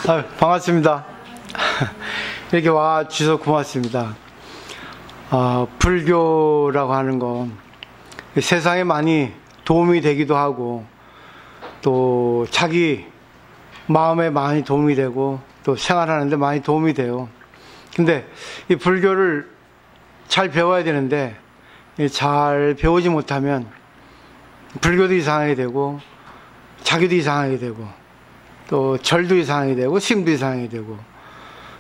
반갑습니다. 이렇게 와 주셔서 고맙습니다. 불교라고 하는 건 세상에 많이 도움이 되기도 하고 또 자기 마음에 많이 도움이 되고 또 생활하는데 많이 도움이 돼요. 근데 이 불교를 잘 배워야 되는데 잘 배우지 못하면 불교도 이상하게 되고 자기도 이상하게 되고 또 절도 이상하게 되고 심도 이상하게 되고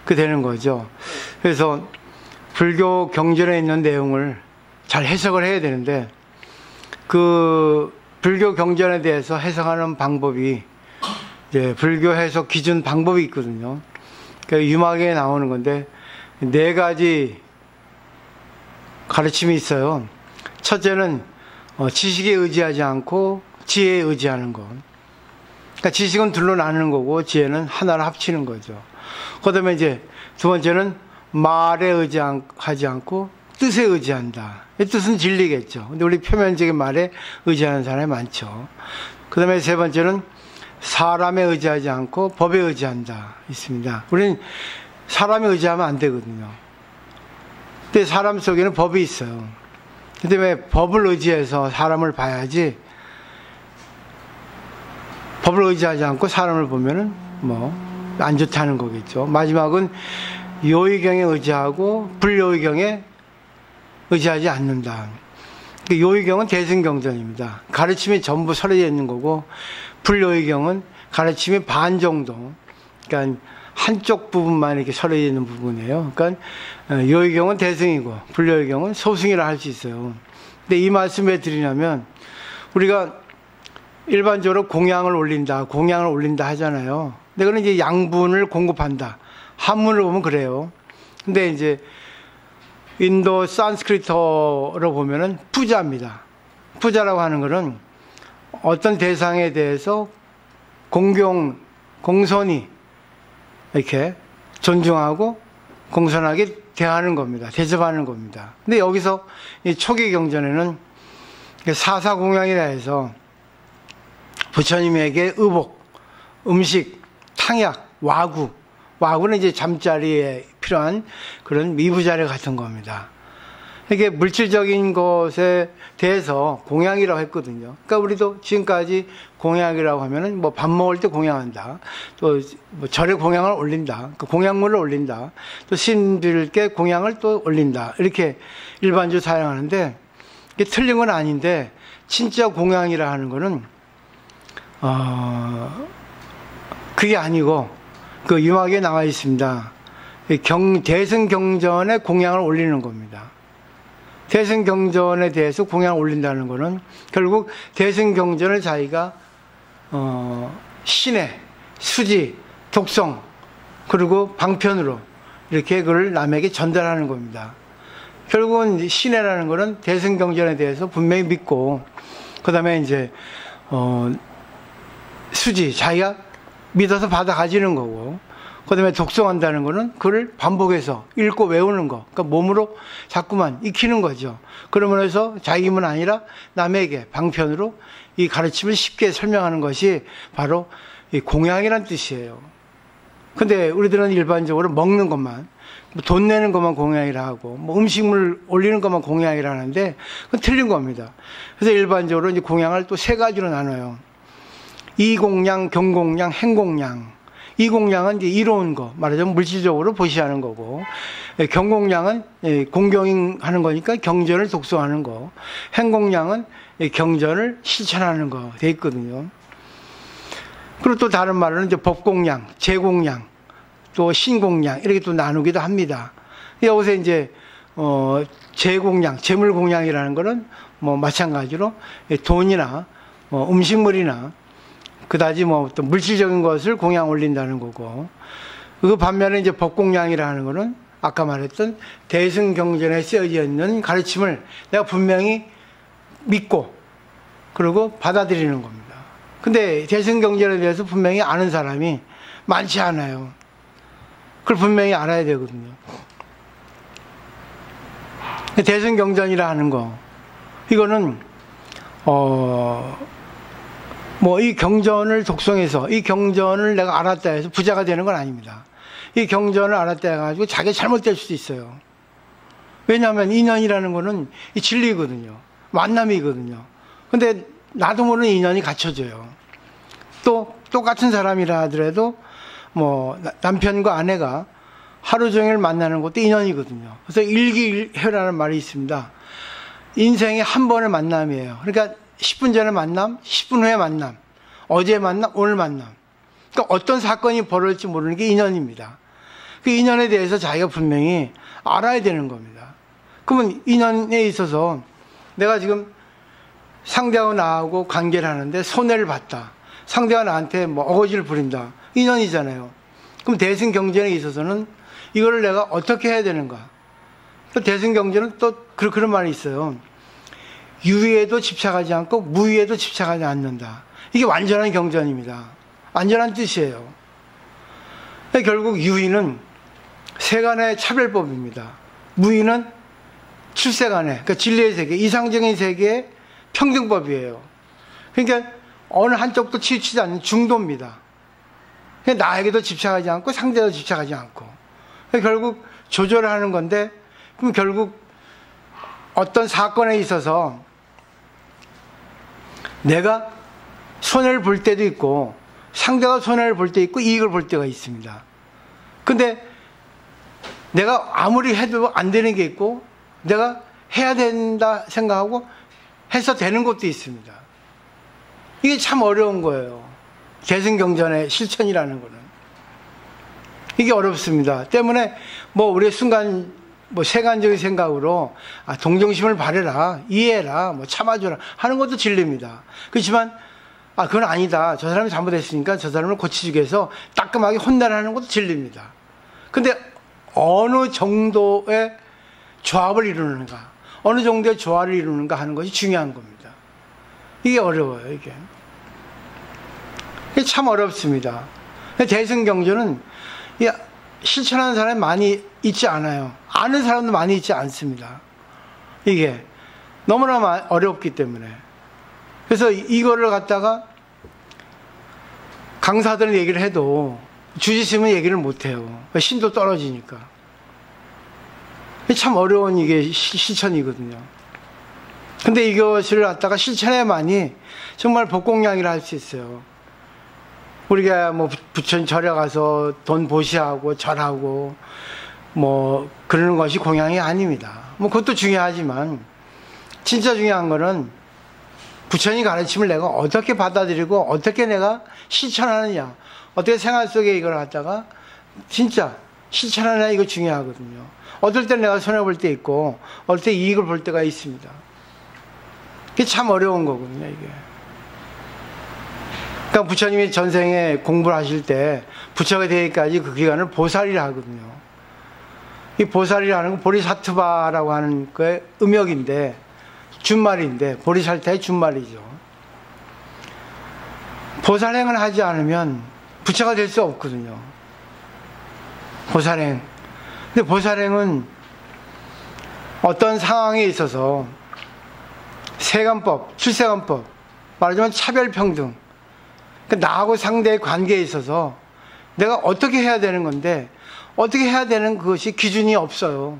그 되는 거죠. 그래서 불교 경전에 있는 내용을 잘 해석을 해야 되는데 그 불교 경전에 대해서 해석하는 방법이 불교 해석 기준 방법이 있거든요. 그러니까 유막에 나오는 건데 4가지 가르침이 있어요. 첫째는 지식에 의지하지 않고 지혜에 의지하는 것. 그러니까 지식은 둘로 나누는 거고 지혜는 하나로 합치는 거죠. 그 다음에 이제 두 번째는 말에 의지하지 않고 뜻에 의지한다. 이 뜻은 진리겠죠. 근데 우리 표면적인 말에 의지하는 사람이 많죠. 그 다음에 세 번째는 사람에 의지하지 않고 법에 의지한다. 있습니다. 우리는 사람에 의지하면 안 되거든요. 근데 사람 속에는 법이 있어요. 근데 왜 법을 의지해서 사람을 봐야지 법을 의지하지 않고 사람을 보면은 안 좋다는 거겠죠. 마지막은 요의경에 의지하고 불요의경에 의지하지 않는다. 요의경은 대승경전입니다. 가르침이 전부 서려져 있는 거고 불요의경은 가르침이 반 정도, 그러니까 한쪽 부분만 이렇게 서려져 있는 부분이에요. 그러니까 요의경은 대승이고 불요의경은 소승이라 할 수 있어요. 근데 이 말씀 왜 드리냐면 우리가 일반적으로 공양을 올린다 하잖아요. 근데 그건 이제 양분을 공급한다. 한문을 보면 그래요. 근데 이제 인도 산스크리트어로 보면은 푸자입니다. 푸자라고 하는 것은 어떤 대상에 대해서 공손히 이렇게 존중하고 공손하게 대하는 겁니다. 대접하는 겁니다. 근데 여기서 이 초기 경전에는 사사공양이라 해서 부처님에게 의복, 음식, 탕약, 와구는 이제 잠자리에 필요한 그런 미부자리 같은 겁니다. 이게 물질적인 것에 대해서 공양이라고 했거든요. 그러니까 우리도 지금까지 공양이라고 하면은 밥 먹을 때 공양한다. 또 절에 공양을 올린다. 공양물을 올린다. 또 신들께 공양을 또 올린다. 이렇게 일반적으로 사용하는데 이게 틀린 건 아닌데 진짜 공양이라 하는 거는 그게 아니고 그 유막에 나와 있습니다. 대승경전에 공양을 올리는 겁니다. 대승경전에 대해서 공양을 올린다는 것은 결국 대승경전을 자기가 신의 수지, 독성 그리고 방편으로 이렇게 그걸 남에게 전달하는 겁니다. 결국은 신의라는 것은 대승경전에 대해서 분명히 믿고 그 다음에 이제 수지, 자기가 믿어서 받아 가지는 거고 그 다음에 독성한다는 거는 그걸 반복해서 읽고 외우는 거. 그러니까 몸으로 자꾸만 익히는 거죠. 그러면 해서 자기 힘은 아니라 남에게 방편으로 이 가르침을 쉽게 설명하는 것이 바로 이 공양이란 뜻이에요. 근데 우리들은 일반적으로 먹는 것만, 돈 내는 것만 공양이라 하고, 음식물 올리는 것만 공양이라 하는데, 그건 틀린 겁니다. 그래서 일반적으로 이제 공양을 또 3가지로 나눠요. 이공양, 경공양, 행공양. 이공양은 이제 이로운 거, 말하자면 물질적으로 보시하는 거고, 경공양은 공경하는 거니까 경전을 독송하는 거, 행공양은 경전을 실천하는 거 돼 있거든요. 그리고 또 다른 말로는 이제 법공양, 제공양, 또 신공양 이렇게 또 나누기도 합니다. 여기서 이제 제공양, 재물공양이라는 거는 마찬가지로 돈이나 음식물이나 그다지 또 물질적인 것을 공양 올린다는 거고, 그 반면에 이제 법공양이라 하는 거는 아까 말했던 대승경전에 쓰여져 있는 가르침을 내가 분명히 믿고 그리고 받아들이는 겁니다. 근데 대승경전에 대해서 분명히 아는 사람이 많지 않아요. 그걸 분명히 알아야 되거든요. 대승경전이라 하는 거, 이거는 뭐 이 경전을 독송해서 이 경전을 내가 알았다 해서 부자가 되는 건 아닙니다. 이 경전을 알았다 해가지고 자기가 잘못될 수도 있어요. 왜냐하면 인연이라는 거는 이 진리거든요. 만남이거든요. 근데 나도 모르는 인연이 갖춰져요. 또 똑같은 사람이라 하더라도 뭐 남편과 아내가 하루 종일 만나는 것도 인연이거든요. 그래서 일기일회라는 말이 있습니다. 인생의 한 번의 만남이에요. 그러니까 10분 전에 만남, 10분 후에 만남, 어제 만남, 오늘 만남. 그러니까 어떤 사건이 벌어질지 모르는 게 인연입니다. 그 인연에 대해서 자기가 분명히 알아야 되는 겁니다. 그러면 인연에 있어서 내가 지금 상대하고 나하고 관계를 하는데 손해를 봤다. 상대가 나한테 뭐 어거지를 부린다. 인연이잖아요. 그럼 대승경전에 있어서는 이거를 내가 어떻게 해야 되는가? 대승경전은 또 그런 말이 있어요. 유의에도 집착하지 않고 무의에도 집착하지 않는다. 이게 완전한 경전입니다. 완전한 뜻이에요. 결국 유의는 세간의 차별법입니다. 무의는 출세간의, 그러니까 진리의 세계, 이상적인 세계의 평등법이에요. 그러니까 어느 한쪽도 치우치지 않는 중도입니다. 나에게도 집착하지 않고 상대도 집착하지 않고. 결국 조절을 하는 건데, 그럼 결국 어떤 사건에 있어서 내가 손해를 볼 때도 있고 상대가 손해를 볼 때 있고 이익을 볼 때가 있습니다. 근데 내가 아무리 해도 안 되는 게 있고 내가 해야 된다 생각하고 해서 되는 것도 있습니다. 이게 참 어려운 거예요. 대승경전의 실천이라는 거는. 이게 어렵습니다. 때문에 뭐 우리의 순간 뭐 세간적인 생각으로 동정심을 바래라, 이해해라, 뭐 참아줘라 하는 것도 진리입니다. 그렇지만 그건 아니다. 저 사람이 잘못했으니까 저 사람을 고치기 위해서 따끔하게 혼나라는 것도 진리입니다. 근데 어느 정도의 조합을 이루는가, 어느 정도의 조화를 이루는가 하는 것이 중요한 겁니다. 이게 어려워요, 이게. 이게 참 어렵습니다. 대승경전은 실천하는 사람이 많이 있지 않아요. 아는 사람도 많이 있지 않습니다. 이게 너무나 어렵기 때문에. 그래서 이거를 갖다가 강사들 얘기를 해도 주짓수면 얘기를 못해요. 신도 떨어지니까. 참 어려운 이게 실천이거든요. 근데 이것을 갖다가 실천해야만이 정말 복공양이라 할 수 있어요. 우리가 뭐 부처님 절에 가서 돈 보시하고 절하고 뭐 그러는 것이 공양이 아닙니다. 뭐 그것도 중요하지만 진짜 중요한 거는 부처님 가르침을 내가 어떻게 받아들이고 어떻게 내가 실천하느냐, 어떻게 생활 속에 이걸 갖다가 진짜 실천하느냐, 이거 중요하거든요. 어떨 때 내가 손해볼 때 있고 어떨 때 이익을 볼 때가 있습니다. 이게 참 어려운 거거든요, 이게. 그러니까 부처님이 전생에 공부를 하실 때 부처가 되기까지 그 기간을 보살이라 하거든요. 이 보살이라는 건 보리사트바라고 하는 거의 음역인데, 준말인데, 보리살타의 준말이죠. 보살행을 하지 않으면 부처가 될 수 없거든요. 보살행. 근데 보살행은 어떤 상황에 있어서 세간법, 출세간법, 말하자면 차별평등, 그러니까 나하고 상대의 관계에 있어서 내가 어떻게 해야 되는 건데 어떻게 해야 되는 그것이 기준이 없어요.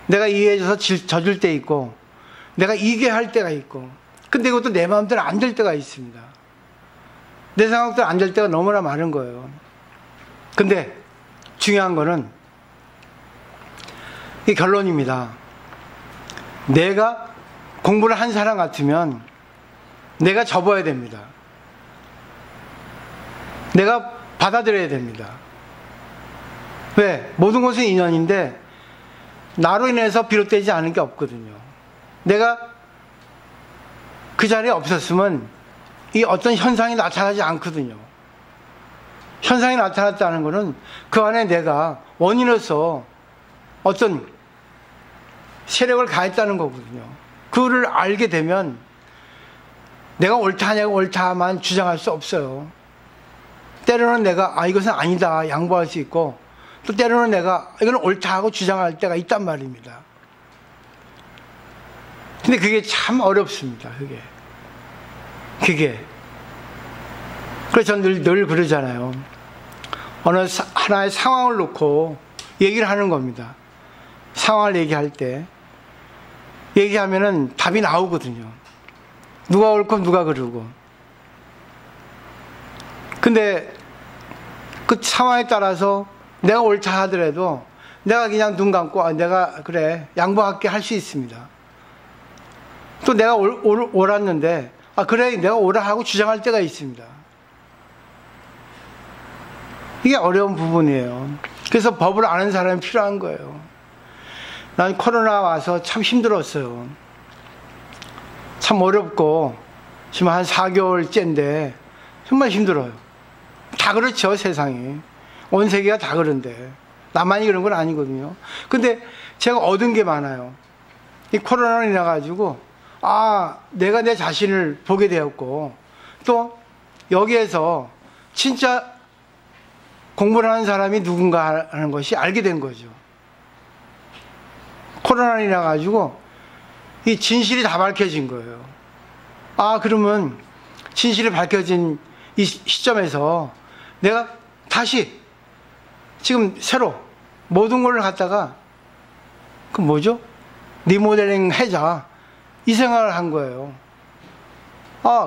내가 이해해줘서 져줄 때 있고 내가 이게 할 때가 있고, 근데 이것도 내 마음대로 안 될 때가 있습니다. 내 생각대로 안 될 때가 너무나 많은 거예요. 근데 중요한 거는 이 결론입니다. 내가 공부를 한 사람 같으면 내가 접어야 됩니다. 내가 받아들여야 됩니다. 왜? 모든 것은 인연인데 나로 인해서 비롯되지 않은 게 없거든요. 내가 그 자리에 없었으면 이 어떤 현상이 나타나지 않거든요. 현상이 나타났다는 것은 그 안에 내가 원인으로서 어떤 세력을 가했다는 거거든요. 그거를 알게 되면 내가 옳다냐고 옳다만 주장할 수 없어요. 때로는 내가 이것은 아니다 양보할 수 있고, 또 때로는 내가 이건 옳다 하고 주장할 때가 있단 말입니다. 근데 그게 참 어렵습니다. 그게 그게. 그래서 저는 늘 그러잖아요. 어느 하나의 상황을 놓고 얘기를 하는 겁니다. 상황을 얘기할 때 얘기하면은 답이 나오거든요. 누가 옳고 누가 그르고. 근데 그 상황에 따라서 내가 옳다 하더라도 내가 그냥 눈 감고 내가 그래 양보할게 할 수 있습니다. 또 내가 옳았는데 그래 내가 옳아 하고 주장할 때가 있습니다. 이게 어려운 부분이에요. 그래서 법을 아는 사람이 필요한 거예요. 난 코로나 와서 참 힘들었어요. 참 어렵고 지금 한 4개월째인데 정말 힘들어요. 다 그렇죠, 세상이. 온 세계가 다 그런데 나만이 그런 건 아니거든요. 근데 제가 얻은 게 많아요. 이 코로나로 인해 가지고 내가 내 자신을 보게 되었고, 또 여기에서 진짜 공부를 하는 사람이 누군가 하는 것이 알게 된 거죠. 코로나로 인해 가지고 이 진실이 다 밝혀진 거예요. 그러면 진실이 밝혀진 이 시점에서 내가 다시 지금 새로 모든 걸 갖다가 그 뭐죠? 리모델링 하자, 이 생각을 한 거예요.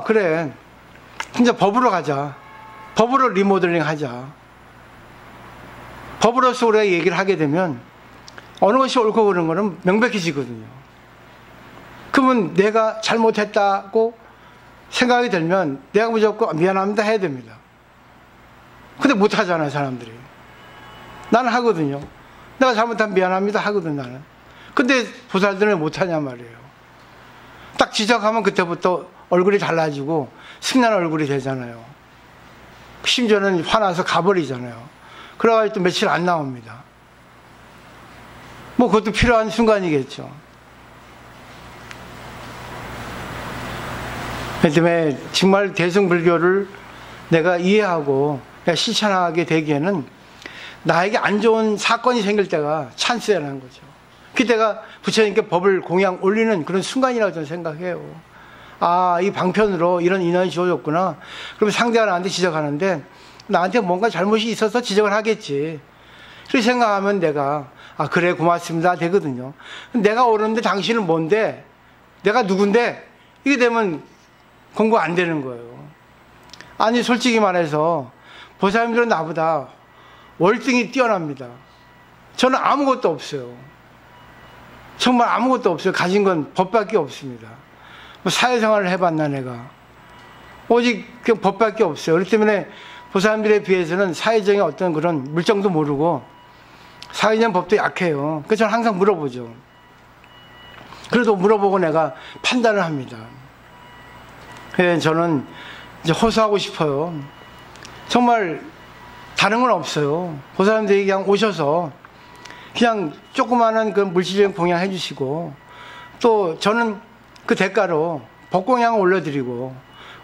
그래 진짜 법으로 가자. 법으로 리모델링 하자. 법으로서 우리가 얘기를 하게 되면 어느 것이 옳고 그런 거는 명백해지거든요. 그러면 내가 잘못했다고 생각이 들면 내가 무조건 미안합니다 해야 됩니다. 근데 못 하잖아요, 사람들이. 나는 하거든요. 내가 잘못하면 미안합니다 하거든, 나는. 근데 보살들은 못 하냐 말이에요. 딱 지적하면 그때부터 얼굴이 달라지고 승난 얼굴이 되잖아요. 심지어는 화나서 가버리잖아요. 그래가지고 또 며칠 안 나옵니다. 뭐 그것도 필요한 순간이겠죠. 그렇기 때문에 정말 대승불교를 내가 이해하고 내가 실천하게 되기에는 나에게 안 좋은 사건이 생길 때가 찬스라는 거죠. 그때가 부처님께 법을 공양 올리는 그런 순간이라고 저는 생각해요. 이 방편으로 이런 인연이 주어졌구나. 그럼 상대가 나한테 지적하는데 나한테 뭔가 잘못이 있어서 지적을 하겠지. 그렇게 생각하면 내가 그래 고맙습니다 되거든요. 내가 옳은데 당신은 뭔데? 내가 누군데? 이게 되면 공부 안 되는 거예요. 아니 솔직히 말해서 보살님들은 나보다 월등히 뛰어납니다. 저는 아무것도 없어요. 정말 아무것도 없어요. 가진 건 법밖에 없습니다. 뭐 사회생활을 해봤나 내가. 오직 그냥 법밖에 없어요. 그렇기 때문에 보살님들에 비해서는 사회적인 어떤 그런 물정도 모르고 사회적 법도 약해요. 그래서 저는 항상 물어보죠. 그래도 물어보고 내가 판단을 합니다. 그래서 저는 이제 호소하고 싶어요. 정말 다른 건 없어요. 보살님들이 그냥 오셔서 그냥 조그마한 그 물질적인 공양 해주시고, 또 저는 그 대가로 법공양을 올려드리고,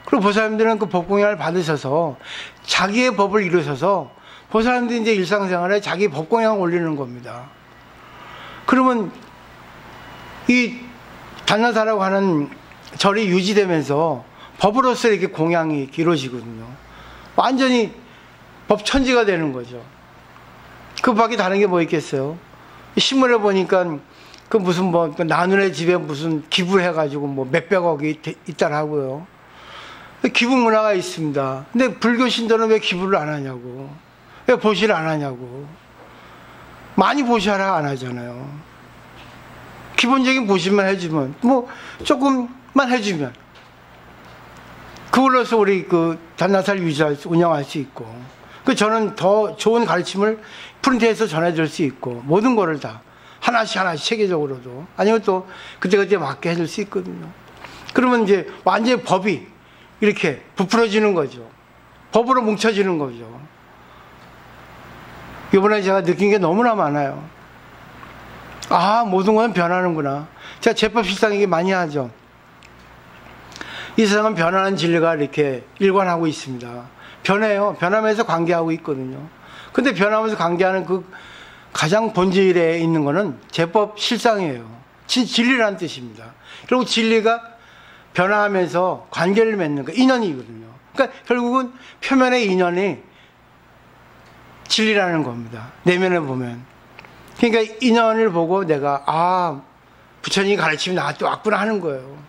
그리고 보살님들은 그 법공양을 받으셔서 자기의 법을 이루셔서 보살님들이 이제 일상생활에 자기 법공양을 올리는 겁니다. 그러면 이 단나사라고 하는 절이 유지되면서 법으로서 이렇게 공양이 이루어지거든요. 완전히 법천지가 되는 거죠. 그 밖에 다른 게 뭐 있겠어요? 신문에 보니까 그 무슨 뭐 나눈의 집에 무슨 기부를 해가지고 뭐 몇백억이 있다라고요. 기부 문화가 있습니다. 근데 불교 신도는 왜 기부를 안 하냐고. 왜 보시를 안 하냐고. 많이 보시하라 안 하잖아요. 기본적인 보시만 해주면, 뭐 조금만 해주면 그걸로서 우리 그 단나사를 운영할 수 있고, 그 저는 더 좋은 가르침을 프린트해서 전해줄 수 있고, 모든 거를 다 하나씩 체계적으로도, 아니면 또 그때그때 맞게 해줄 수 있거든요. 그러면 이제 완전히 법이 이렇게 부풀어지는 거죠. 법으로 뭉쳐지는 거죠. 이번에 제가 느낀 게 너무나 많아요. 모든 건 변하는구나. 제가 제법실상에게 많이 하죠. 이 세상은 변하는 진리가 이렇게 일관하고 있습니다. 변해요. 변하면서 관계하고 있거든요. 근데 변하면서 관계하는 그 가장 본질에 있는 거는 제법 실상이에요. 진리라는 뜻입니다. 그리고 진리가 변화하면서 관계를 맺는 거, 인연이거든요. 그러니까 결국은 표면의 인연이 진리라는 겁니다. 내면에 보면. 그러니까 인연을 보고 내가 부처님이 가르침이 나한테 왔구나 하는 거예요.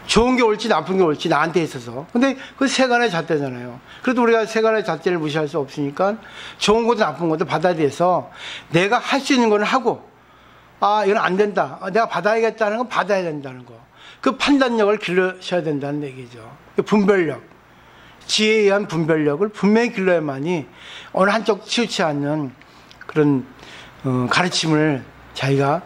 좋은 게 올지 나쁜 게 올지 나한테 있어서. 근데 그 세간의 잣대잖아요. 그래도 우리가 세간의 잣대를 무시할 수 없으니까 좋은 것도 나쁜 것도 받아들여서 내가 할 수 있는 건 하고, 이건 안 된다. 내가 받아야겠다는 건 받아야 된다는 거. 그 판단력을 길러셔야 된다는 얘기죠. 분별력. 지혜에 의한 분별력을 분명히 길러야만이 어느 한쪽 치우치 않는 그런 가르침을 자기가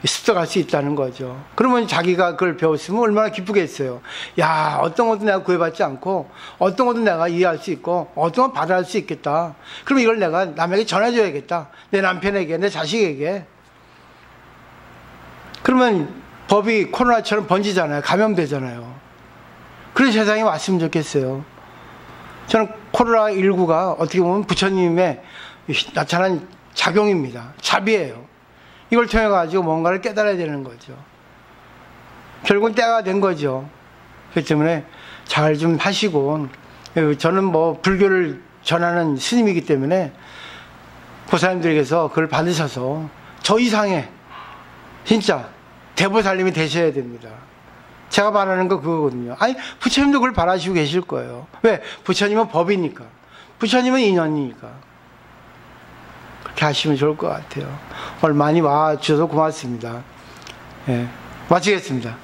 습득할 수 있다는 거죠. 그러면 자기가 그걸 배웠으면 얼마나 기쁘겠어요. 야, 어떤 것도 내가 구해받지 않고 어떤 것도 내가 이해할 수 있고 어떤 건 받아할 수 있겠다. 그럼 이걸 내가 남에게 전해줘야겠다. 내 남편에게, 내 자식에게. 그러면 법이 코로나처럼 번지잖아요. 감염되잖아요. 그런 세상이 왔으면 좋겠어요. 저는 코로나19가 어떻게 보면 부처님의 나타난 작용입니다. 자비예요. 이걸 통해 가지고 뭔가를 깨달아야 되는 거죠. 결국은 때가 된 거죠. 그렇기 때문에 잘 좀 하시고, 저는 뭐 불교를 전하는 스님이기 때문에 고사님들에게서 그걸 받으셔서 저 이상의 진짜 대보살님이 되셔야 됩니다. 제가 바라는 거 그거거든요. 아니, 부처님도 그걸 바라시고 계실 거예요. 왜? 부처님은 법이니까. 부처님은 인연이니까. 그렇게 하시면 좋을 것 같아요. 오늘 많이 와주셔서 고맙습니다. 예, 마치겠습니다.